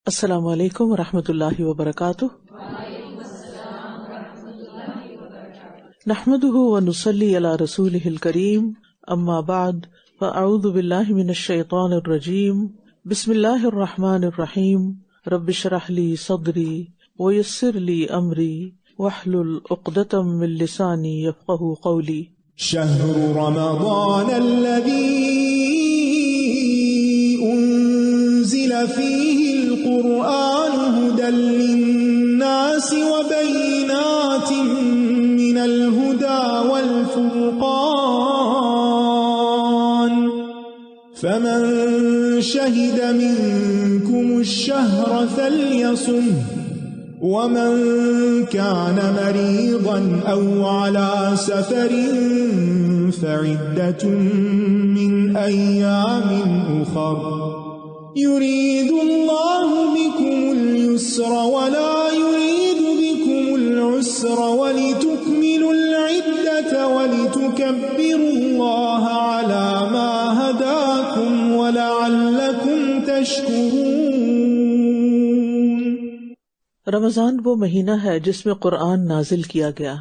السلام علیکم ورحمۃ اللہ وبرکاتہ۔ نحمده ونصلی علی رسولہ الکریم، اما بعد فاعوذ باللہ من الشیطان الرجیم، بسم اللہ الرحمن الرحیم، رب اشرح لی صدری ویسر لی امری واحلل عقدۃ من لسانی یفقہوا قولی۔ شہر رمضان الذی انزل فیہ القرآن هدى للناس وبینات من الهدى والفرقان فمن شہد منکم الشہر فلیصمه ومن كان مريضا أو على سفر فعدة من أيام أخر يريد الله بكم اليسر ولا يريد بكم العسر ولتكملوا العدة ولتكبروا الله على ما هداكم ولعلكم تشكرون۔ رمضان وہ مہینہ ہے جس میں قرآن نازل کیا گیا،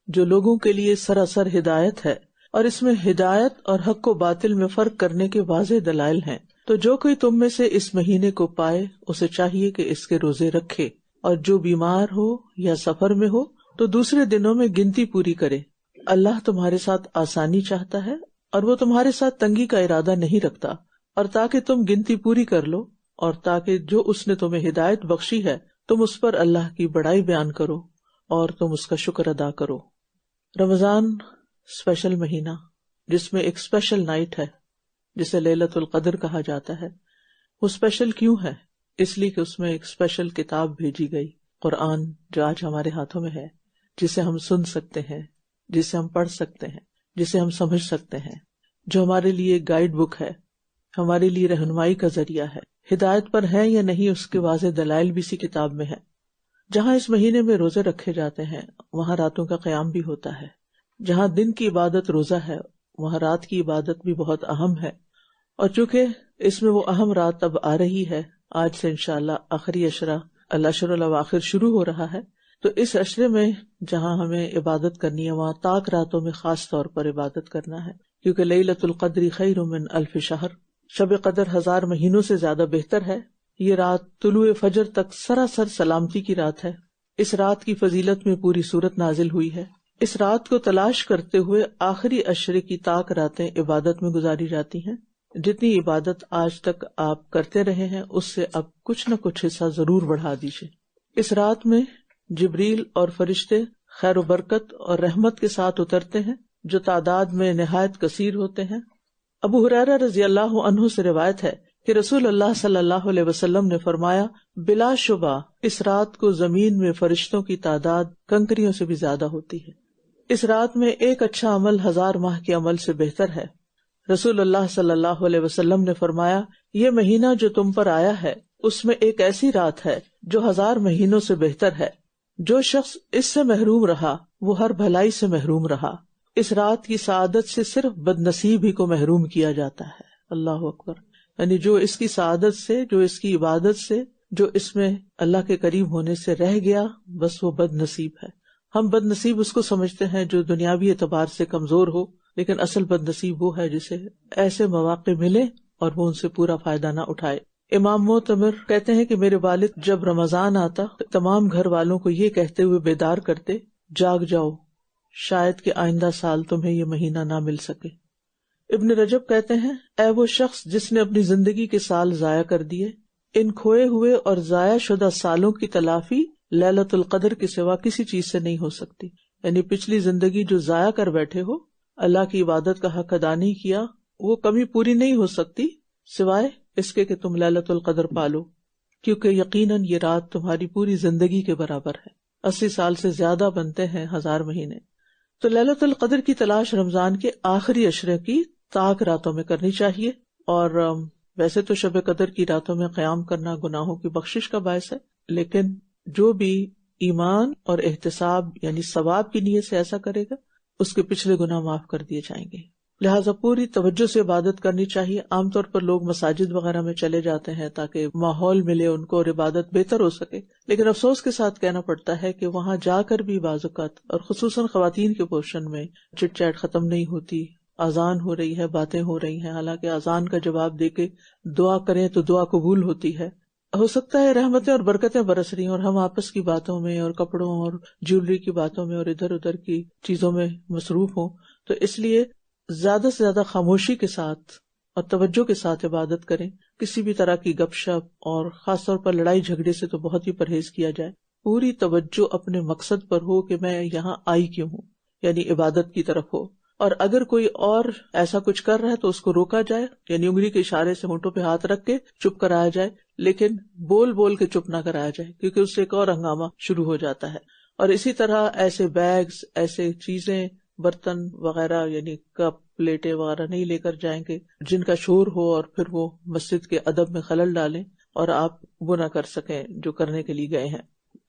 جو لوگوں کے لیے سراسر ہدایت ہے، اور اس میں ہدایت اور حق و باطل میں فرق کرنے کے واضح دلائل ہیں۔ تو جو کوئی تم میں سے اس مہینے کو پائے اسے چاہیے کہ اس کے روزے رکھے، اور جو بیمار ہو یا سفر میں ہو تو دوسرے دنوں میں گنتی پوری کرے۔ اللہ تمہارے ساتھ آسانی چاہتا ہے اور وہ تمہارے ساتھ تنگی کا ارادہ نہیں رکھتا، اور تاکہ تم گنتی پوری کر لو، اور تاکہ جو اس نے تمہیں ہدایت بخشی ہے تم اس پر اللہ کی بڑائی بیان کرو اور تم اس کا شکر ادا کرو۔ رمضان اسپیشل مہینہ جس میں ایک اسپیشل نائٹ ہے جسے لیلۃ القدر کہا جاتا ہے، وہ اسپیشل کیوں ہے؟ اس لیے کہ اس میں ایک اسپیشل کتاب بھیجی گئی، قرآن، جو آج ہمارے ہاتھوں میں ہے، جسے ہم سن سکتے ہیں، جسے ہم پڑھ سکتے ہیں، جسے ہم سمجھ سکتے ہیں، جو ہمارے لیے گائیڈ بک ہے، ہمارے لیے رہنمائی کا ذریعہ ہے۔ ہدایت پر ہے یا نہیں اس کے واضح دلائل بھی اسی کتاب میں ہے۔ جہاں اس مہینے میں روزے رکھے جاتے ہیں وہاں راتوں کا قیام بھی ہوتا ہے۔ جہاں دن کی عبادت روزہ ہے وہاں رات کی عبادت بھی بہت اہم ہے، اور چونکہ اس میں وہ اہم رات اب آ رہی ہے، آج سے انشاءاللہ آخری عشرہ العشر الاواخر شروع ہو رہا ہے، تو اس عشرے میں جہاں ہمیں عبادت کرنی ہے وہاں طاق راتوں میں خاص طور پر عبادت کرنا ہے، کیونکہ لیلۃ القدر خیر من الف شہر، شب قدر 1000 مہینوں سے زیادہ بہتر ہے۔ یہ رات طلوع فجر تک سراسر سلامتی کی رات ہے۔ اس رات کی فضیلت میں پوری سورت نازل ہوئی ہے۔ اس رات کو تلاش کرتے ہوئے آخری عشرے کی طاق راتیں عبادت میں گزاری جاتی ہیں۔ جتنی عبادت آج تک آپ کرتے رہے ہیں اس سے اب کچھ نہ کچھ حصہ ضرور بڑھا دیجیے۔ اس رات میں جبریل اور فرشتے خیر و برکت اور رحمت کے ساتھ اترتے ہیں، جو تعداد میں نہایت کثیر ہوتے ہیں۔ ابو ہریرہ رضی اللہ عنہ سے روایت ہے کہ رسول اللہ صلی اللہ علیہ وسلم نے فرمایا، بلا شبہ اس رات کو زمین میں فرشتوں کی تعداد کنکریوں سے بھی زیادہ ہوتی ہے۔ اس رات میں ایک اچھا عمل 1000 ماہ کے عمل سے بہتر ہے۔ رسول اللہ صلی اللہ علیہ وسلم نے فرمایا، یہ مہینہ جو تم پر آیا ہے اس میں ایک ایسی رات ہے جو 1000 مہینوں سے بہتر ہے۔ جو شخص اس سے محروم رہا وہ ہر بھلائی سے محروم رہا۔ اس رات کی سعادت سے صرف بد نصیب ہی کو محروم کیا جاتا ہے۔ اللہ اکبر، یعنی جو اس کی سعادت سے، جو اس کی عبادت سے، جو اس میں اللہ کے قریب ہونے سے رہ گیا، بس وہ بد نصیب ہے۔ ہم بد نصیب اس کو سمجھتے ہیں جو دنیاوی اعتبار سے کمزور ہو، لیکن اصل بد نصیب وہ ہے جسے ایسے مواقع ملے اور وہ ان سے پورا فائدہ نہ اٹھائے۔ امام معتمر کہتے ہیں کہ میرے والد جب رمضان آتا تمام گھر والوں کو یہ کہتے ہوئے بیدار کرتے، جاگ جاؤ، شاید کہ آئندہ سال تمہیں یہ مہینہ نہ مل سکے۔ ابن رجب کہتے ہیں، اے وہ شخص جس نے اپنی زندگی کے سال ضائع کر دیے، ان کھوئے ہوئے اور ضائع شدہ سالوں کی تلافی لیلۃ القدر کے سوا کسی چیز سے نہیں ہو سکتی۔ یعنی پچھلی زندگی جو ضائع کر بیٹھے ہو، اللہ کی عبادت کا حق ادا نہیں کیا، وہ کبھی پوری نہیں ہو سکتی سوائے اس کے کہ تم لیلۃ القدر پالو، کیونکہ یقیناً یہ رات تمہاری پوری زندگی کے برابر ہے۔ 80 سال سے زیادہ بنتے ہیں 1000 مہینے۔ تو لیلۃ القدر کی تلاش رمضان کے آخری عشرے کی طاق راتوں میں کرنی چاہیے، اور ویسے تو شب قدر کی راتوں میں قیام کرنا گناہوں کی بخشش کا باعث ہے، لیکن جو بھی ایمان اور احتساب یعنی ثواب کی نیت سے ایسا کرے گا اس کے پچھلے گناہ معاف کر دیے جائیں گے۔ لہٰذا پوری توجہ سے عبادت کرنی چاہیے. عام طور پر لوگ مساجد وغیرہ میں چلے جاتے ہیں تاکہ ماحول ملے ان کو اور عبادت بہتر ہو سکے، لیکن افسوس کے ساتھ کہنا پڑتا ہے کہ وہاں جا کر بھی بعض اوقات اور خصوصاً خواتین کے پورشن میں چٹ چیٹ ختم نہیں ہوتی، اذان ہو رہی ہے، باتیں ہو رہی ہیں، حالانکہ اذان کا جواب دے کے دعا کریں تو دعا قبول ہوتی ہے. ہو سکتا ہے رحمتیں اور برکتیں برس رہی ہیں اور ہم آپس کی باتوں میں اور کپڑوں اور جیولری کی باتوں میں اور ادھر ادھر کی چیزوں میں مصروف ہوں، تو اس لیے زیادہ سے زیادہ خاموشی کے ساتھ اور توجہ کے ساتھ عبادت کریں. کسی بھی طرح کی گپ شپ اور خاص طور پر لڑائی جھگڑے سے تو بہت ہی پرہیز کیا جائے. پوری توجہ اپنے مقصد پر ہو کہ میں یہاں آئی کیوں ہوں، یعنی عبادت کی طرف ہو. اور اگر کوئی اور ایسا کچھ کر رہا ہے تو اس کو روکا جائے، یعنی انگلی کے اشارے سے ہونٹوں پہ ہاتھ رکھ کے چپ کرایا جائے، لیکن بول بول کے چپ نہ کرایا جائے کیونکہ اس سے ایک اور ہنگامہ شروع ہو جاتا ہے. اور اسی طرح ایسے بیگز، ایسے چیزیں، برتن وغیرہ یعنی کپ پلیٹیں وغیرہ نہیں لے کر جائیں گے جن کا شور ہو اور پھر وہ مسجد کے ادب میں خلل ڈالیں اور آپ وہ نہ کر سکیں جو کرنے کے لیے گئے ہیں.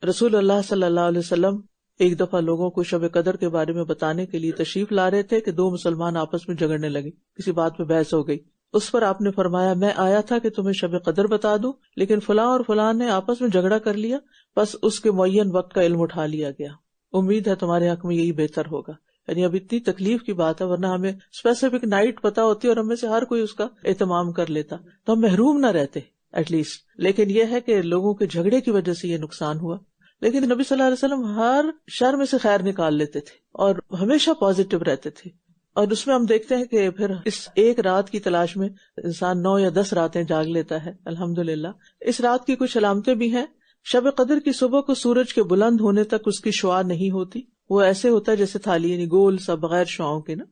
رسول اللہ صلی اللہ علیہ وسلم ایک دفعہ لوگوں کو شب قدر کے بارے میں بتانے کے لیے تشریف لا رہے تھے کہ دو مسلمان آپس میں جھگڑنے لگے، کسی بات پہ بحث ہو گئی. اس پر آپ نے فرمایا میں آیا تھا کہ تمہیں شب قدر بتا دوں، لیکن فلاں اور فلاں نے آپس میں جھگڑا کر لیا، بس اس کے معین وقت کا علم اٹھا لیا گیا. امید ہے تمہارے حق میں یہی بہتر ہوگا. یعنی اب اتنی تکلیف کی بات ہے، ورنہ ہمیں اسپیسیفک نائٹ پتا ہوتی اور ہم میں سے ہر کوئی اس کا اہتمام کر لیتا تو ہم محروم نہ رہتے ایٹ لیسٹ. لیکن یہ ہے کہ لوگوں کے جھگڑے کی وجہ سے یہ نقصان ہوا. لیکن نبی صلی اللہ علیہ وسلم ہر شر میں سے خیر نکال لیتے تھے اور ہمیشہ پازیٹیو رہتے تھے. اور اس میں ہم دیکھتے ہیں کہ پھر اس ایک رات کی تلاش میں انسان 9 یا 10 راتیں جاگ لیتا ہے الحمدللہ. اس رات کی کچھ علامتیں بھی ہیں. شب قدر کی صبح کو سورج کے بلند ہونے تک اس کی شعاع نہیں ہوتی، وہ ایسے ہوتا ہے جیسے تھالی، یعنی گول سا بغیر شعاؤں کے نا.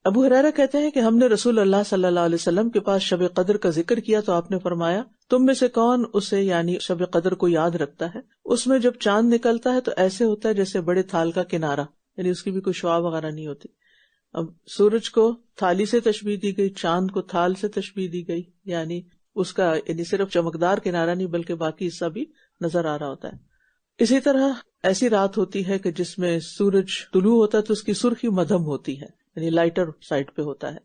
ابو ہریرہ کہتے ہیں کہ ہم نے رسول اللہ صلی اللہ علیہ وسلم کے پاس شب قدر کا ذکر کیا تو آپ نے فرمایا تم میں سے کون اسے یعنی شب قدر کو یاد رکھتا ہے؟ اس میں جب چاند نکلتا ہے تو ایسے ہوتا ہے جیسے بڑے تھال کا کنارہ، یعنی اس کی بھی کوئی شعاع وغیرہ نہیں ہوتی. اب سورج کو تھالی سے تشبیہ دی گئی، چاند کو تھال سے تشبیہ دی گئی، یعنی اس کا یعنی صرف چمکدار کنارہ نہیں بلکہ باقی حصہ بھی نظر آ رہا ہوتا ہے. اسی طرح ایسی رات ہوتی ہے کہ جس میں سورج طلوع ہوتا ہے تو اس کی سرخی مدھم ہوتی ہے، یعنی لائٹر سائڈ پہ ہوتا ہے.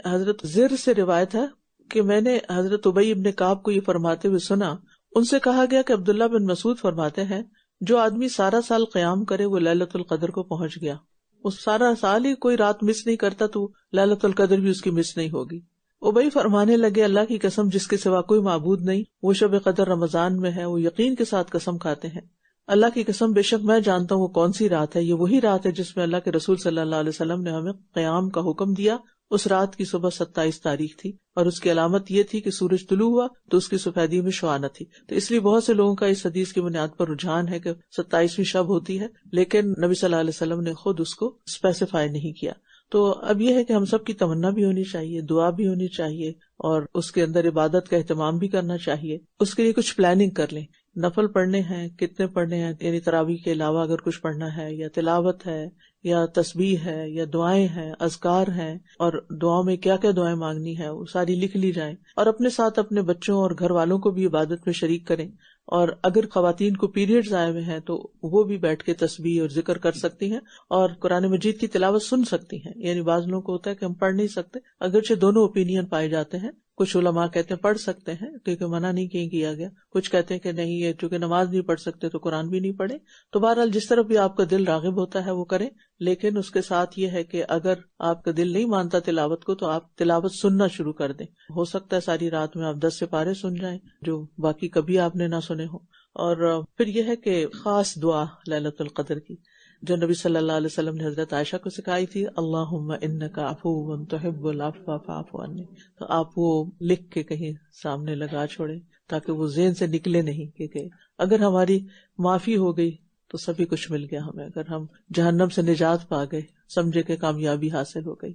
حضرت زر سے روایت ہے کہ میں نے حضرت ابی ابن کعب کو یہ فرماتے ہوئے سنا. ان سے کہا گیا کہ عبداللہ بن مسعود فرماتے ہیں جو آدمی سارا سال قیام کرے وہ لیلۃ القدر کو پہنچ گیا. وہ سارا سال ہی کوئی رات مس نہیں کرتا تو لیلۃ القدر بھی اس کی مس نہیں ہوگی. ابی فرمانے لگے اللہ کی قسم جس کے سوا کوئی معبود نہیں، وہ شب قدر رمضان میں ہے. وہ یقین کے ساتھ قسم کھاتے ہیں اللہ کی قسم بے شک میں جانتا ہوں وہ کون سی رات ہے. یہ وہی رات ہے جس میں اللہ کے رسول صلی اللہ علیہ وسلم نے ہمیں قیام کا حکم دیا. اس رات کی صبح 27 تاریخ تھی اور اس کی علامت یہ تھی کہ سورج طلوع ہوا تو اس کی سفیدی میں شعاع نہ تھی. تو اس لیے بہت سے لوگوں کا اس حدیث کی بنیاد پر رجحان ہے کہ 27ویں شب ہوتی ہے، لیکن نبی صلی اللہ علیہ وسلم نے خود اس کو اسپیسیفائی نہیں کیا. تو اب یہ ہے کہ ہم سب کی تمنا بھی ہونی چاہیے، دعا بھی ہونی چاہیے اور اس کے اندر عبادت کا اہتمام بھی کرنا چاہیے. اس کے لیے کچھ پلاننگ کر لیں. نفل پڑھنے ہیں، کتنے پڑھنے ہیں، یعنی تراویح کے علاوہ اگر کچھ پڑھنا ہے یا تلاوت ہے یا تسبیح ہے یا دعائیں ہیں، اذکار ہیں، اور دعاؤں میں کیا کیا دعائیں مانگنی ہے وہ ساری لکھ لی جائیں. اور اپنے ساتھ اپنے بچوں اور گھر والوں کو بھی عبادت میں شریک کریں. اور اگر خواتین کو پیریڈز آئے ہوئے ہیں تو وہ بھی بیٹھ کے تسبیح اور ذکر کر سکتی ہیں اور قرآن مجید کی تلاوت سن سکتی ہیں. یعنی بعض لوگوں کو ہوتا ہے کہ ہم پڑھ نہیں سکتے، اگرچہ دونوں اوپینین پائے جاتے ہیں. کچھ علماء کہتے ہیں پڑھ سکتے ہیں کیونکہ منع نہیں کیا گیا، کچھ کہتے ہیں کہ نہیں یہ چونکہ نماز نہیں پڑھ سکتے تو قرآن بھی نہیں پڑھے. تو بہرحال جس طرف بھی آپ کا دل راغب ہوتا ہے وہ کریں، لیکن اس کے ساتھ یہ ہے کہ اگر آپ کا دل نہیں مانتا تلاوت کو تو آپ تلاوت سننا شروع کر دیں. ہو سکتا ہے ساری رات میں آپ 10 سپارے سن جائیں جو باقی کبھی آپ نے نہ سنے ہوں. اور پھر یہ ہے کہ خاص دعا لیلۃ القدر کی جو نبی صلی اللہ علیہ وسلم نے حضرت عائشہ کو سکھائی تھی، اللہم انک عفو تحب العفو فاعف عنی. تو آپ وہ لکھ کے کہیں سامنے لگا چھوڑیں تاکہ وہ ذہن سے نکلے نہیں کہ اگر ہماری معافی ہو گئی تو سبھی کچھ مل گیا ہمیں، اگر ہم جہنم سے نجات پا گئے سمجھے کہ کامیابی حاصل ہو گئی.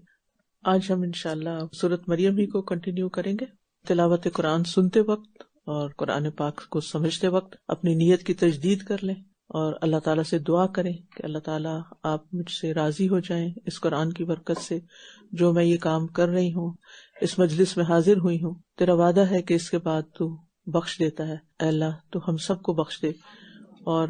آج ہم انشاءاللہ سورۃ مریم ہی کو کنٹینیو کریں گے. تلاوت قرآن سنتے وقت اور قرآن پاک کو سمجھتے وقت اپنی نیت کی تجدید کر لیں اور اللہ تعالیٰ سے دعا کریں کہ اللہ تعالیٰ آپ مجھ سے راضی ہو جائیں اس قرآن کی برکت سے. جو میں یہ کام کر رہی ہوں، اس مجلس میں حاضر ہوئی ہوں، تیرا وعدہ ہے کہ اس کے بعد تو بخش دیتا ہے. اے اللہ تو ہم سب کو بخش دے اور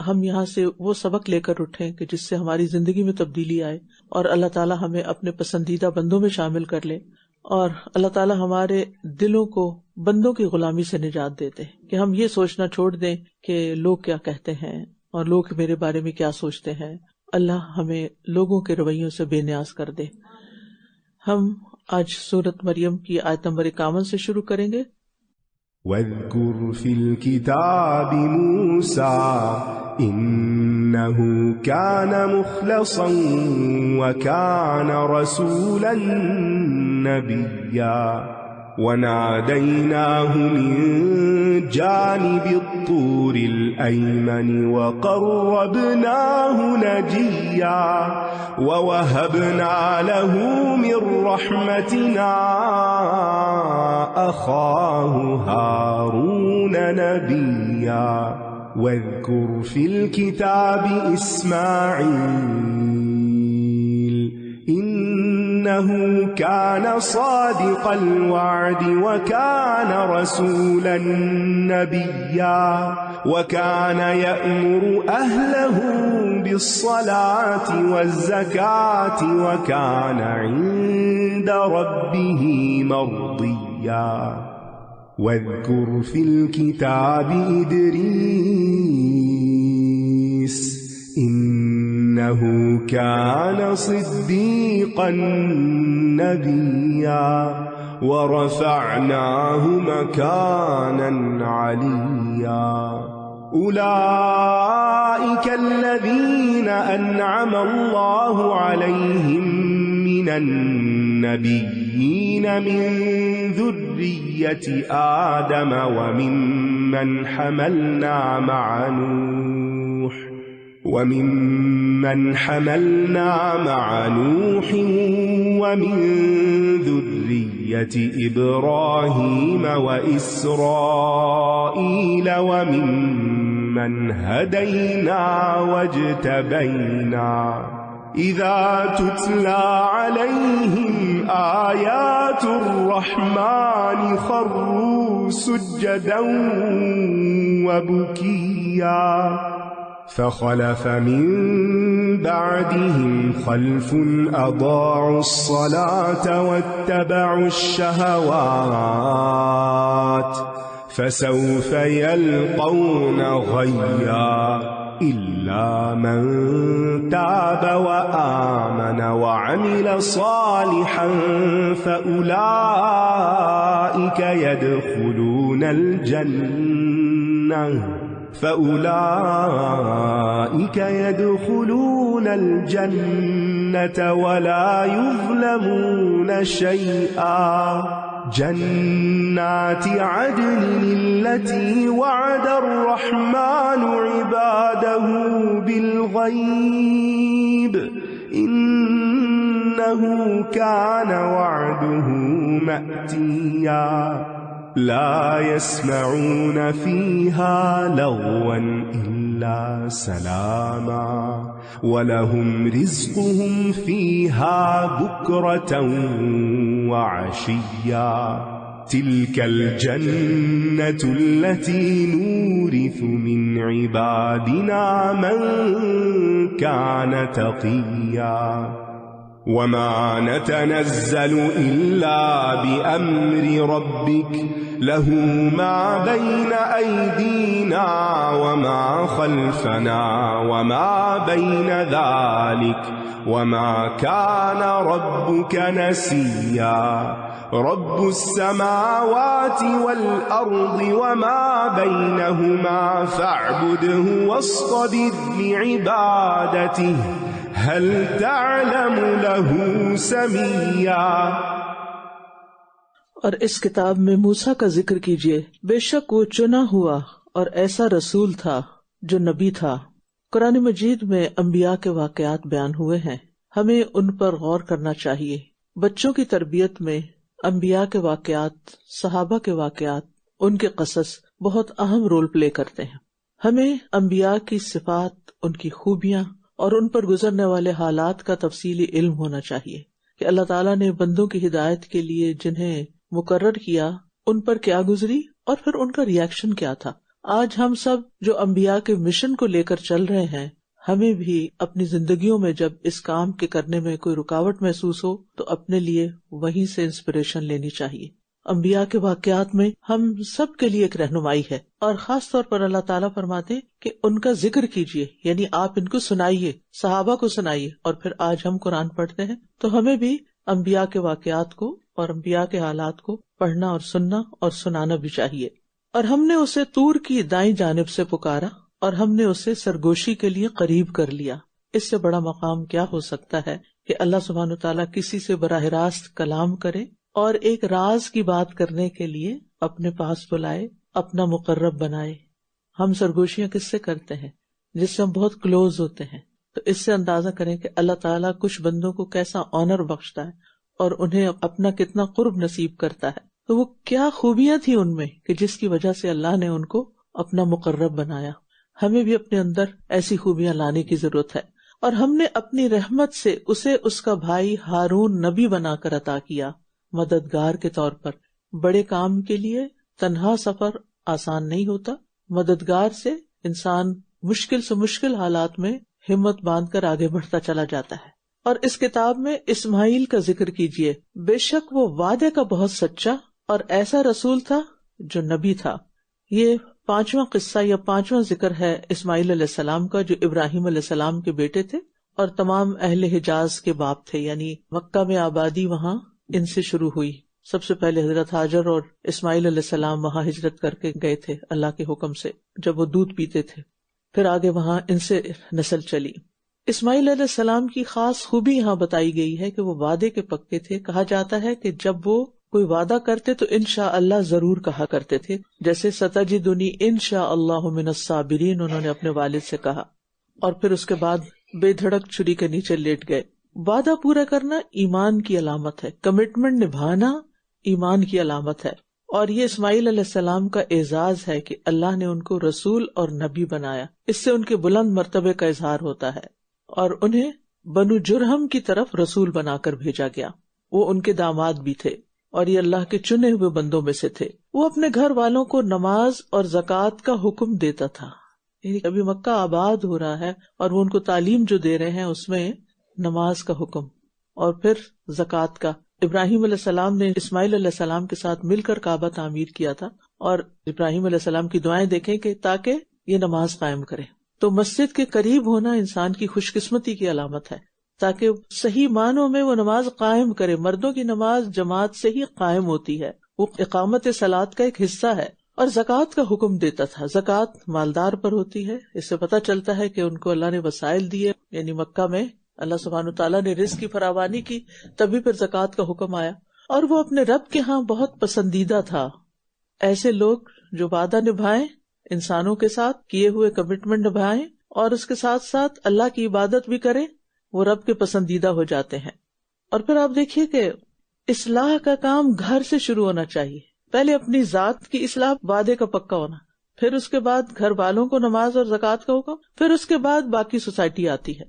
ہم یہاں سے وہ سبق لے کر اٹھیں کہ جس سے ہماری زندگی میں تبدیلی آئے، اور اللہ تعالیٰ ہمیں اپنے پسندیدہ بندوں میں شامل کر لے، اور اللہ تعالیٰ ہمارے دلوں کو بندوں کی غلامی سے نجات دے دے کہ ہم یہ سوچنا چھوڑ دیں کہ لوگ کیا کہتے ہیں اور لوگ میرے بارے میں کیا سوچتے ہیں۔ اللہ ہمیں لوگوں کے رویوں سے بے نیاز کر دے۔ ہم آج سورۃ مریم کی آیت نمبر 51 سے شروع کریں گے۔ واذكر في الكتاب موسى إنه كان مخلصا وكان رسولا نبيا وناديناه من جانب الطور الأيمن وقربناه نجيا ووهبنا له من رحمتنا أخاه هارون نبيا واذكر في الكتاب إسماعيل إنه كان صادق الوعد وكان رسولا نبيا وكان يأمر أهله بالصلاة والزكاة وكان عند ربه مرضيا واذكر في الكتاب إدريس إنه كان صديقا نبيا ورفعناه مكانا عليا أولئك الذين أنعم الله عليهم من النبيين من ذرية آدم وممن حملنا مع نوح ومن ذرية إبراهيم وإسرائيل وممن هدينا واجتبينا إذا تتلى عليهم آيات الرحمن خروا سجدا وبكيا فخلف من بعدهم خلف أضاعوا الصلاة واتبعوا الشهوات فسوف يلقون غيا إلا من تاب وآمن وعمل صالحا فأولئك يدخلون الجنة ولا يظلمون شيئا جنات عدن التي وعد الرحمن عباده بالغيب إنه كان وعده مأتيا لا يسمعون فيها لغوا إلا سلاما ولهم رزقهم فيها بكرة وعشيا تلك الجنة التي نورث من عبادنا من كان تقيا وما نتنزل إلا بأمر ربك له ما بين أيدينا وما خلفنا وما بين ذلك وما كان ربك نسيا رب السماوات والأرض وما بينهما فاعبده واصطبر لعبادته هل تعلم له سميا۔ اور اس کتاب میں موسیٰ کا ذکر کیجیے، بے شک وہ چنا ہوا اور ایسا رسول تھا جو نبی تھا۔ قرآن مجید میں انبیاء کے واقعات بیان ہوئے ہیں، ہمیں ان پر غور کرنا چاہیے۔ بچوں کی تربیت میں انبیاء کے واقعات، صحابہ کے واقعات، ان کے قصص بہت اہم رول پلے کرتے ہیں۔ ہمیں انبیاء کی صفات، ان کی خوبیاں اور ان پر گزرنے والے حالات کا تفصیلی علم ہونا چاہیے کہ اللہ تعالیٰ نے بندوں کی ہدایت کے لیے جنہیں مقرر کیا ان پر کیا گزری اور پھر ان کا ریئیکشن کیا تھا، آج ہم سب جو انبیاء کے مشن کو لے کر چل رہے ہیں، ہمیں بھی اپنی زندگیوں میں جب اس کام کے کرنے میں کوئی رکاوٹ محسوس ہو تو اپنے لیے وہیں سے انسپریشن لینی چاہیے۔ انبیاء کے واقعات میں ہم سب کے لیے ایک رہنمائی ہے، اور خاص طور پر اللہ تعالیٰ فرماتے ہیں کہ ان کا ذکر کیجیے، یعنی آپ ان کو سنائیے، صحابہ کو سنائیے۔ اور پھر آج ہم قرآن پڑھتے ہیں تو ہمیں بھی انبیاء کے واقعات کو اور انبیاء کے حالات کو پڑھنا اور سننا اور سنانا بھی چاہیے۔ اور ہم نے اسے طور کی دائیں جانب سے پکارا اور ہم نے اسے سرگوشی کے لیے قریب کر لیا۔ اس سے بڑا مقام کیا ہو سکتا ہے کہ اللہ سبحانہ وتعالیٰ کسی سے براہ راست کلام کرے اور ایک راز کی بات کرنے کے لیے اپنے پاس بلائے، اپنا مقرب بنائے۔ ہم سرگوشیاں کس سے کرتے ہیں؟ جس سے ہم بہت کلوز ہوتے ہیں۔ تو اس سے اندازہ کریں کہ اللہ تعالیٰ کچھ بندوں کو کیسا آنر بخشتا ہے اور انہیں اپنا کتنا قرب نصیب کرتا ہے۔ تو وہ کیا خوبیاں تھیں ان میں کہ جس کی وجہ سے اللہ نے ان کو اپنا مقرب بنایا۔ ہمیں بھی اپنے اندر ایسی خوبیاں لانے کی ضرورت ہے، اور ہم نے اپنی رحمت سے اسے اس کا بھائی ہارون نبی بنا کر عطا کیا، مددگار کے طور پر۔ بڑے کام کے لیے تنہا سفر آسان نہیں ہوتا، مددگار سے انسان مشکل سے مشکل حالات میں ہمت باندھ کر آگے بڑھتا چلا جاتا ہے۔ اور اس کتاب میں اسماعیل کا ذکر کیجیے، بے شک وہ وعدے کا بہت سچا اور ایسا رسول تھا جو نبی تھا۔ یہ 5واں قصہ یا 5واں ذکر ہے اسماعیل علیہ السلام کا، جو ابراہیم علیہ السلام کے بیٹے تھے اور تمام اہل حجاز کے باپ تھے، یعنی مکہ میں آبادی وہاں ان سے شروع ہوئی۔ سب سے پہلے حضرت ہاجر اور اسماعیل علیہ السلام وہاں ہجرت کر کے گئے تھے اللہ کے حکم سے، جب وہ دودھ پیتے تھے، پھر آگے وہاں ان سے نسل چلی۔ اسماعیل علیہ السلام کی خاص خوبی یہاں بتائی گئی ہے کہ وہ وعدے کے پکے تھے۔ کہا جاتا ہے کہ جب وہ کوئی وعدہ کرتے تو انشاءاللہ ضرور کہا کرتے تھے، جیسے ستجدنی انشاءاللہ من الصابرین انہوں نے اپنے والد سے کہا، اور پھر اس کے بعد بے دھڑک چھری کے نیچے لیٹ گئے۔ وعدہ پورا کرنا ایمان کی علامت ہے، کمٹمنٹ نبھانا ایمان کی علامت ہے، اور یہ اسماعیل علیہ السلام کا اعزاز ہے کہ اللہ نے ان کو رسول اور نبی بنایا۔ اس سے ان کے بلند مرتبے کا اظہار ہوتا ہے، اور انہیں بنو جرہم کی طرف رسول بنا کر بھیجا گیا۔ وہ ان کے داماد بھی تھے اور یہ اللہ کے چنے ہوئے بندوں میں سے تھے۔ وہ اپنے گھر والوں کو نماز اور زکوٰۃ کا حکم دیتا تھا، یعنی ابھی مکہ آباد ہو رہا ہے اور وہ ان کو تعلیم جو دے رہے ہیں اس میں نماز کا حکم اور پھر زکوٰۃ کا۔ ابراہیم علیہ السلام نے اسماعیل علیہ السلام کے ساتھ مل کر کعبہ تعمیر کیا تھا، اور ابراہیم علیہ السلام کی دعائیں دیکھیں کہ تاکہ یہ نماز قائم کرے۔ تو مسجد کے قریب ہونا انسان کی خوش قسمتی کی علامت ہے، تاکہ صحیح معنوں میں وہ نماز قائم کرے۔ مردوں کی نماز جماعت سے ہی قائم ہوتی ہے، وہ اقامت صلاۃ کا ایک حصہ ہے۔ اور زکوٰۃ کا حکم دیتا تھا۔ زکوٰۃ مالدار پر ہوتی ہے، اس سے پتہ چلتا ہے کہ ان کو اللہ نے وسائل دیے، یعنی مکہ میں اللہ سبحانہ تعالیٰ نے رزق کی فراوانی کی، تبھی پھر زکوٰۃ کا حکم آیا۔ اور وہ اپنے رب کے ہاں بہت پسندیدہ تھا۔ ایسے لوگ جو وعدہ نبھائیں، انسانوں کے ساتھ کیے ہوئے کمٹمنٹ نبھائیں اور اس کے ساتھ ساتھ اللہ کی عبادت بھی کریں، وہ رب کے پسندیدہ ہو جاتے ہیں۔ اور پھر آپ دیکھیے کہ اصلاح کا کام گھر سے شروع ہونا چاہیے۔ پہلے اپنی ذات کی اصلاح، وعدے کا پکا ہونا، پھر اس کے بعد گھر والوں کو نماز اور زکوٰۃ کا حکم، پھر اس کے بعد باقی سوسائٹی آتی ہے۔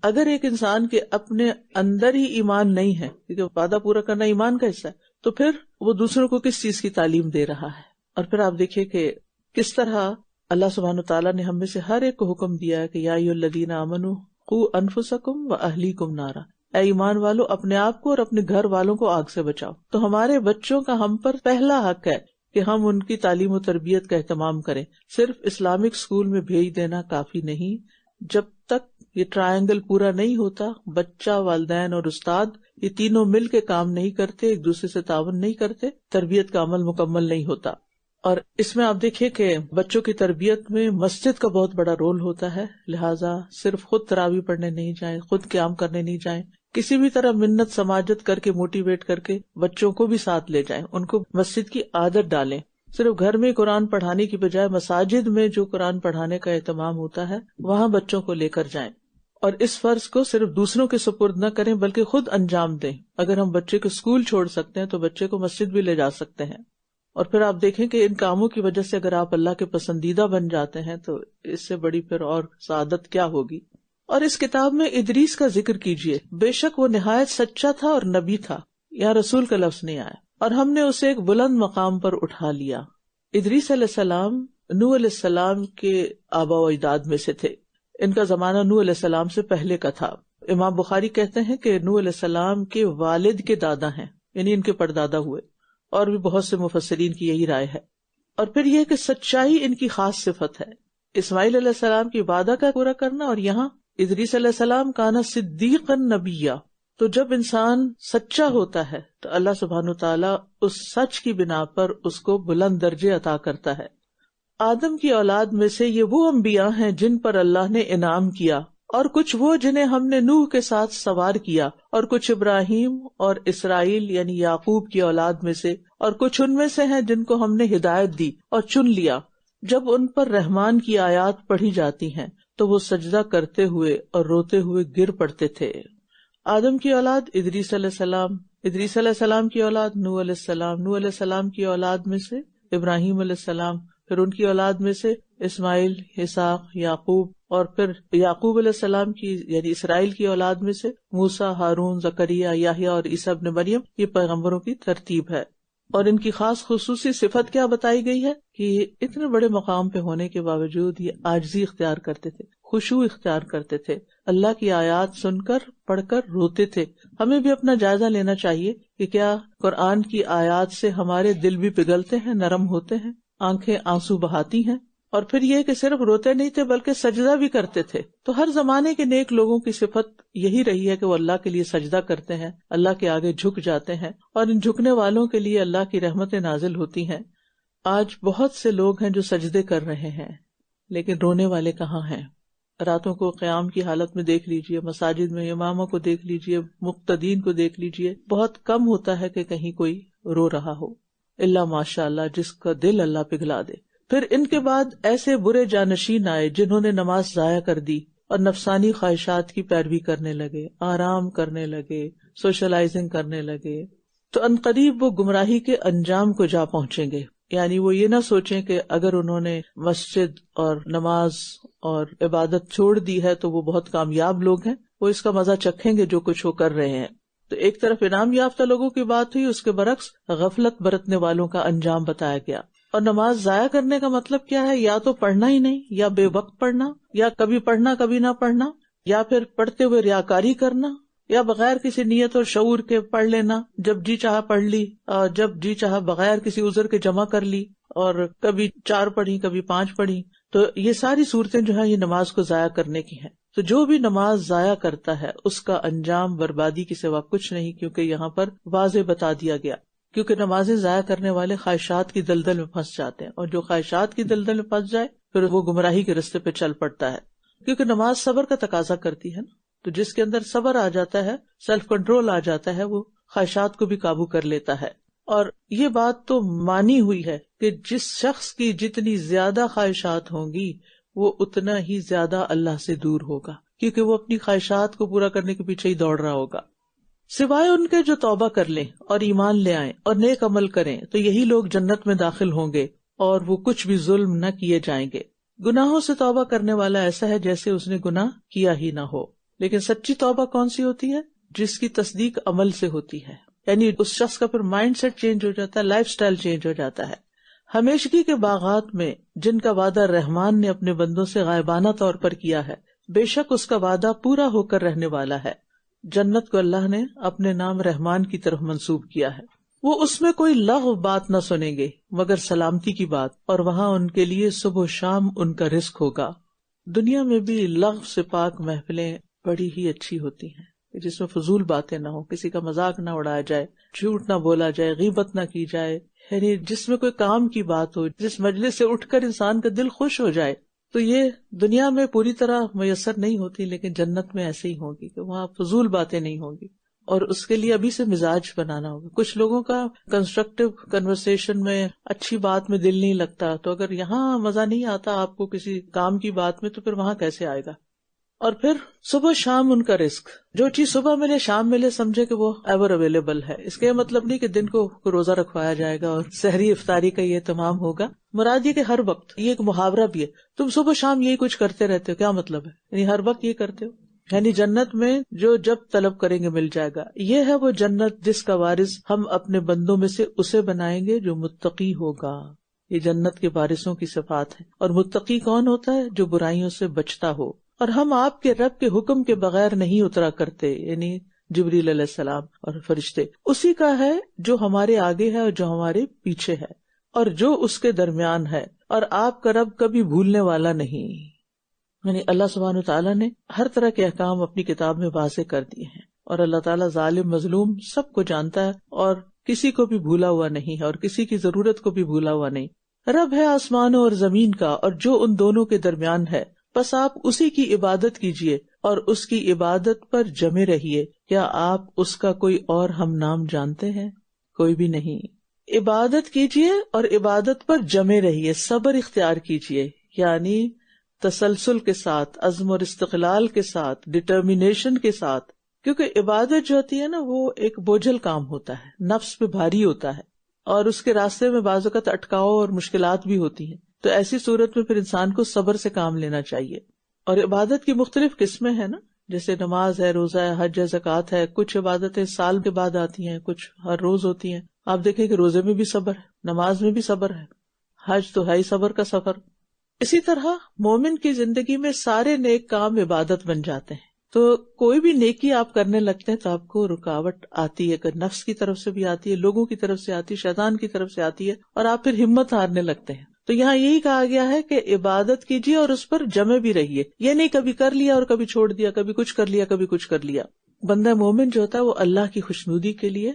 اگر ایک انسان کے اپنے اندر ہی ایمان نہیں ہے، کیونکہ وعدہ پورا کرنا ایمان کا حصہ ہے، تو پھر وہ دوسروں کو کس چیز کی تعلیم دے رہا ہے۔ اور پھر آپ دیکھیے کہ کس طرح اللہ سبحانہ تعالیٰ نے ہم میں سے ہر ایک کو حکم دیا ہے کہ یا ایھا الذین آمنوا قوا انفسکم واہلیکم نارا، اے ایمان والو اپنے آپ کو اور اپنے گھر والوں کو آگ سے بچاؤ۔ تو ہمارے بچوں کا ہم پر پہلا حق ہے کہ ہم ان کی تعلیم و تربیت کا اہتمام کریں۔ صرف اسلامک اسکول میں بھیج دینا کافی نہیں، جب تک یہ ٹرائنگل پورا نہیں ہوتا، بچہ، والدین اور استاد یہ تینوں مل کے کام نہیں کرتے، ایک دوسرے سے تعاون نہیں کرتے، تربیت کا عمل مکمل نہیں ہوتا۔ اور اس میں آپ دیکھیے کہ بچوں کی تربیت میں مسجد کا بہت بڑا رول ہوتا ہے، لہٰذا صرف خود تراویح پڑھنے نہیں جائیں، خود قیام کرنے نہیں جائیں، کسی بھی طرح منت سماجت کر کے موٹیویٹ کر کے بچوں کو بھی ساتھ لے جائیں، ان کو مسجد کی عادت ڈالیں۔ صرف گھر میں قرآن پڑھانے کی بجائے مساجد میں جو قرآن پڑھانے کا اہتمام ہوتا ہے وہاں بچوں کو لے کر جائیں، اور اس فرض کو صرف دوسروں کے سپرد نہ کریں بلکہ خود انجام دیں۔ اگر ہم بچے کو اسکول چھوڑ سکتے ہیں تو بچے کو مسجد بھی لے جا سکتے ہیں۔ اور پھر آپ دیکھیں کہ ان کاموں کی وجہ سے اگر آپ اللہ کے پسندیدہ بن جاتے ہیں تو اس سے بڑی پھر اور سعادت کیا ہوگی۔ اور اس کتاب میں ادریس کا ذکر کیجیے، بے شک وہ نہایت سچا تھا اور نبی تھا، یہاں رسول کا لفظ نہیں آیا، اور ہم نے اسے ایک بلند مقام پر اٹھا لیا۔ ادریس علیہ السلام نوح علیہ السلام کے آبا و اجداد میں سے تھے. ان کا زمانہ نوح علیہ السلام سے پہلے کا تھا. امام بخاری کہتے ہیں کہ نوح علیہ السلام کے والد کے دادا ہیں، یعنی ان کے پردادا ہوئے. اور بھی بہت سے مفسرین کی یہی رائے ہے. اور پھر یہ کہ سچائی ان کی خاص صفت ہے. اسماعیل علیہ السلام کی وعدہ کا پورا کرنا، اور یہاں ادریس علیہ السلام کانا صدیقا نبیہ. تو جب انسان سچا ہوتا ہے تو اللہ سبحانہ وتعالیٰ اس سچ کی بنا پر اس کو بلند درجے عطا کرتا ہے. آدم کی اولاد میں سے یہ وہ انبیاء ہیں جن پر اللہ نے انعام کیا، اور کچھ وہ جنہیں ہم نے نوح کے ساتھ سوار کیا، اور کچھ ابراہیم اور اسرائیل یعنی یعقوب کی اولاد میں سے، اور کچھ ان میں سے ہیں جن کو ہم نے ہدایت دی اور چن لیا. جب ان پر رحمان کی آیات پڑھی جاتی ہیں تو وہ سجدہ کرتے ہوئے اور روتے ہوئے گر پڑتے تھے. آدم کی اولاد ادریس علیہ السلام، ادریس علیہ السلام کی اولاد نوح علیہ السلام، نوح علیہ السلام کی اولاد میں سے ابراہیم علیہ السلام، پھر ان کی اولاد میں سے اسماعیل، اسحاق، یعقوب، اور پھر یعقوب علیہ السلام کی یعنی اسرائیل کی اولاد میں سے موسیٰ، ہارون، زکریا، یحییٰ اور عیسیٰ ابن مریم. یہ پیغمبروں کی ترتیب ہے. اور ان کی خاص خصوصی صفت کیا بتائی گئی ہے کہ یہ اتنے بڑے مقام پہ ہونے کے باوجود یہ عاجزی اختیار کرتے تھے، خشوع اختیار کرتے تھے، اللہ کی آیات سن کر پڑھ کر روتے تھے. ہمیں بھی اپنا جائزہ لینا چاہیے کہ کیا قرآن کی آیات سے ہمارے دل بھی پگھلتے ہیں، نرم ہوتے ہیں، آنکھیں آنسو بہاتی ہیں. اور پھر یہ کہ صرف روتے نہیں تھے بلکہ سجدہ بھی کرتے تھے. تو ہر زمانے کے نیک لوگوں کی صفت یہی رہی ہے کہ وہ اللہ کے لیے سجدہ کرتے ہیں، اللہ کے آگے جھک جاتے ہیں، اور ان جھکنے والوں کے لیے اللہ کی رحمتیں نازل ہوتی ہیں. آج بہت سے لوگ ہیں جو سجدے کر رہے ہیں لیکن رونے والے کہاں ہیں؟ راتوں کو قیام کی حالت میں دیکھ لیجئے، مساجد میں اماموں کو دیکھ لیجئے، مقتدین کو دیکھ لیجئے، بہت کم ہوتا ہے کہ کہیں کوئی رو رہا ہو، الا ماشاء اللہ جس کا دل اللہ پگھلا دے. پھر ان کے بعد ایسے برے جانشین آئے جنہوں نے نماز ضائع کر دی اور نفسانی خواہشات کی پیروی کرنے لگے، آرام کرنے لگے، سوشلائزنگ کرنے لگے. تو عنقریب وہ گمراہی کے انجام کو جا پہنچیں گے. یعنی وہ یہ نہ سوچیں کہ اگر انہوں نے مسجد اور نماز اور عبادت چھوڑ دی ہے تو وہ بہت کامیاب لوگ ہیں، وہ اس کا مزہ چکھیں گے جو کچھ وہ کر رہے ہیں. تو ایک طرف انعام یافتہ لوگوں کی بات ہوئی، اس کے برعکس غفلت برتنے والوں کا انجام بتایا گیا. اور نماز ضائع کرنے کا مطلب کیا ہے؟ یا تو پڑھنا ہی نہیں، یا بے وقت پڑھنا، یا کبھی پڑھنا کبھی نہ پڑھنا، یا پھر پڑھتے ہوئے ریاکاری کرنا، یا بغیر کسی نیت اور شعور کے پڑھ لینا، جب جی چاہا پڑھ لی اور جب جی چاہا بغیر کسی عذر کے جمع کر لی، اور کبھی 4 پڑھی کبھی 5 پڑھی. تو یہ ساری صورتیں جو ہیں یہ نماز کو ضائع کرنے کی ہیں. تو جو بھی نماز ضائع کرتا ہے اس کا انجام بربادی کے سوا کچھ نہیں، کیونکہ یہاں پر واضح بتا دیا گیا. کیونکہ نمازیں ضائع کرنے والے خواہشات کی دلدل میں پھنس جاتے ہیں، اور جو خواہشات کی دلدل میں پھنس جائے پھر وہ گمراہی کے رستے پہ چل پڑتا ہے. کیونکہ نماز صبر کا تقاضا کرتی ہے نا، تو جس کے اندر صبر آ جاتا ہے، سیلف کنٹرول آ جاتا ہے، وہ خواہشات کو بھی قابو کر لیتا ہے. اور یہ بات تو مانی ہوئی ہے کہ جس شخص کی جتنی زیادہ خواہشات ہوں گی وہ اتنا ہی زیادہ اللہ سے دور ہوگا، کیونکہ وہ اپنی خواہشات کو پورا کرنے کے پیچھے ہی دوڑ رہا ہوگا. سوائے ان کے جو توبہ کر لیں اور ایمان لے آئیں اور نیک عمل کریں تو یہی لوگ جنت میں داخل ہوں گے اور وہ کچھ بھی ظلم نہ کیے جائیں گے. گناہوں سے توبہ کرنے والا ایسا ہے جیسے اس نے گناہ کیا ہی نہ ہو. لیکن سچی توبہ کون سی ہوتی ہے؟ جس کی تصدیق عمل سے ہوتی ہے. یعنی اس شخص کا پھر مائنڈ سیٹ چینج ہو جاتا ہے، لائف سٹائل چینج ہو جاتا ہے. ہمیشگی کے باغات میں جن کا وعدہ رحمان نے اپنے بندوں سے غائبانہ طور پر کیا ہے، بے شک اس کا وعدہ پورا ہو کر رہنے والا ہے. جنت کو اللہ نے اپنے نام رحمان کی طرف منسوب کیا ہے. وہ اس میں کوئی لغو بات نہ سنیں گے مگر سلامتی کی بات، اور وہاں ان کے لیے صبح و شام ان کا رزق ہوگا. دنیا میں بھی لغو سے پاک محفلیں بڑی ہی اچھی ہوتی ہیں جس میں فضول باتیں نہ ہو، کسی کا مذاق نہ اڑایا جائے، جھوٹ نہ بولا جائے، غیبت نہ کی جائے، یعنی جس میں کوئی کام کی بات ہو، جس مجلس سے اٹھ کر انسان کا دل خوش ہو جائے. تو یہ دنیا میں پوری طرح میسر نہیں ہوتی، لیکن جنت میں ایسے ہی ہوگی کہ وہاں فضول باتیں نہیں ہوں گی. اور اس کے لیے ابھی سے مزاج بنانا ہوگا. کچھ لوگوں کا کنسٹرکٹیو کنورسیشن میں، اچھی بات میں دل نہیں لگتا، تو اگر یہاں مزہ نہیں آتا آپ کو کسی کام کی بات میں تو پھر وہاں کیسے آئے گا. اور پھر صبح شام ان کا رزق، جو چیز صبح ملے شام ملے سمجھے کہ وہ ایور اویلیبل ہے. اس کا یہ مطلب نہیں کہ دن کو روزہ رکھوایا جائے گا اور سحری افطاری کا یہ اہتمام ہوگا. مراد یہ کہ ہر وقت، یہ ایک محاورہ بھی ہے، تم صبح شام یہی کچھ کرتے رہتے ہو، کیا مطلب ہے؟ یعنی ہر وقت یہ کرتے ہو، یعنی جنت میں جو جب طلب کریں گے مل جائے گا. یہ ہے وہ جنت جس کا وارث ہم اپنے بندوں میں سے اسے بنائیں گے جو متقی ہوگا. یہ جنت کے وارثوں کی صفات ہے. اور متقی کون ہوتا ہے؟ جو برائیوں سے بچتا ہو. اور ہم آپ کے رب کے حکم کے بغیر نہیں اترا کرتے، یعنی جبریل علیہ السلام اور فرشتے. اسی کا ہے جو ہمارے آگے ہے اور جو ہمارے پیچھے ہے اور جو اس کے درمیان ہے. اور آپ کا رب کبھی بھولنے والا نہیں. یعنی اللہ سبحانہ وتعالیٰ نے ہر طرح کے احکام اپنی کتاب میں واضح کر دیے ہیں، اور اللہ تعالیٰ ظالم مظلوم سب کو جانتا ہے اور کسی کو بھی بھولا ہوا نہیں ہے اور کسی کی ضرورت کو بھی بھولا ہوا نہیں. رب ہے آسمانوں اور زمین کا اور جو ان دونوں کے درمیان ہے، بس آپ اسی کی عبادت کیجیے اور اس کی عبادت پر جمے رہیے. کیا آپ اس کا کوئی اور ہم نام جانتے ہیں؟ کوئی بھی نہیں. عبادت کیجیے اور عبادت پر جمے رہیے، صبر اختیار کیجیے، یعنی تسلسل کے ساتھ، عزم اور استقلال کے ساتھ، ڈٹرمینیشن کے ساتھ. کیونکہ عبادت جو ہوتی ہے نا، وہ ایک بوجھل کام ہوتا ہے، نفس پہ بھاری ہوتا ہے اور اس کے راستے میں بعض اوقات اٹکاؤ اور مشکلات بھی ہوتی ہیں. تو ایسی صورت میں پھر انسان کو صبر سے کام لینا چاہیے. اور عبادت کی مختلف قسمیں ہیں نا، جیسے نماز ہے، روزہ ہے، حج ہے، زکوٰۃ ہے. کچھ عبادتیں سال کے بعد آتی ہیں، کچھ ہر روز ہوتی ہیں. آپ دیکھیں کہ روزے میں بھی صبر ہے، نماز میں بھی صبر ہے، حج تو ہے ہی صبر کا سفر. اسی طرح مومن کی زندگی میں سارے نیک کام عبادت بن جاتے ہیں. تو کوئی بھی نیکی آپ کرنے لگتے ہیں تو آپ کو رکاوٹ آتی ہے، کہ نفس کی طرف سے بھی آتی ہے، لوگوں کی طرف سے آتی ہے، شیطان کی طرف سے آتی ہے، اور آپ پھر ہمت ہارنے لگتے ہیں. تو یہاں یہی کہا گیا ہے کہ عبادت کیجیے اور اس پر جمے بھی رہیے. یہ نہیں کبھی کر لیا اور کبھی چھوڑ دیا، کبھی کچھ کر لیا کبھی کچھ کر لیا. بندہ مومن جو ہوتا ہے وہ اللہ کی خوشنودی کے لیے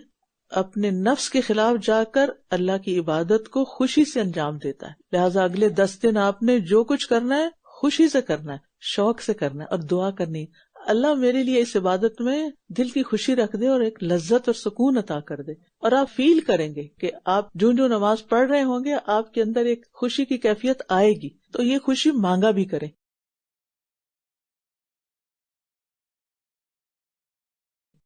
اپنے نفس کے خلاف جا کر اللہ کی عبادت کو خوشی سے انجام دیتا ہے. لہٰذا اگلے 10 دن آپ نے جو کچھ کرنا ہے خوشی سے کرنا ہے، شوق سے کرنا ہے اور دعا کرنی ہے، اللہ میرے لیے اس عبادت میں دل کی خوشی رکھ دے اور ایک لذت اور سکون عطا کر دے. اور آپ فیل کریں گے کہ آپ جو نماز پڑھ رہے ہوں گے آپ کے اندر ایک خوشی کی کیفیت آئے گی. تو یہ خوشی مانگا بھی کریں.